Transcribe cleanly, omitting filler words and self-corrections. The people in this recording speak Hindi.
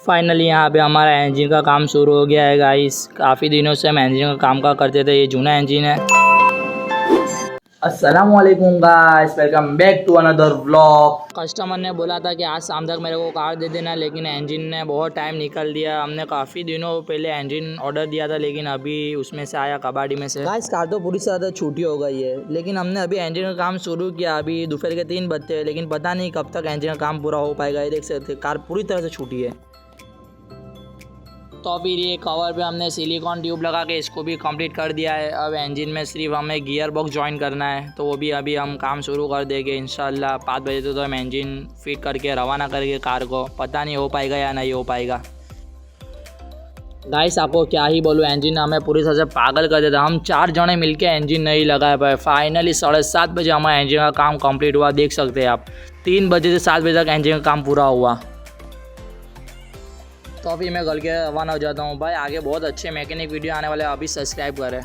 फाइनली यहाँ पे हमारा इंजन का काम शुरू हो गया है गाइस। काफ़ी दिनों से हम इंजन का काम करते थे। ये जूना इंजन है। अस्सलाम वालेकुम guys, welcome back to another vlog. Customer ने बोला था कि आज शाम तक मेरे को कार दे देना, लेकिन इंजन ने बहुत टाइम निकल दिया। हमने काफ़ी दिनों पहले इंजन ऑर्डर दिया था, लेकिन अभी उसमें से आया कबाड़ी में से। गाइस कार तो पूरी तरह छूटी हो गई है, लेकिन हमने अभी इंजन का काम शुरू किया। अभी दोपहर के 3 बजते हैं, लेकिन पता नहीं कब तक इंजन का काम पूरा हो पाएगा। ये देख सकते कार पूरी तरह से छूटी है। तो फिर ये कवर पे हमने सिलिकॉन ट्यूब लगा के इसको भी कंप्लीट कर दिया है। अब इंजन में सिर्फ हमें गियर बॉक्स ज्वाइन करना है, तो वो भी अभी हम काम शुरू कर देंगे इंशाल्लाह। 5 बजे तो हम इंजन फिट करके रवाना करेंगे कार को। पता नहीं हो पाएगा या नहीं हो पाएगा। गाइस आपको क्या ही बोलूँ, इंजन हमें पूरी तरह से पागल कर देता। हम 4 जने मिलके इंजन नहीं लगा पाए। फाइनली 7:30 बजे हमारा इंजन का काम कंप्लीट हुआ। देख सकते हैं आप, 3 बजे से 7 बजे तक इंजन का काम पूरा हुआ। तो अभी मैं घर के रवाना हो जाता हूँ भाई। आगे बहुत अच्छे मैकेनिक वीडियो आने वाले हैं, अभी सब्सक्राइब करें।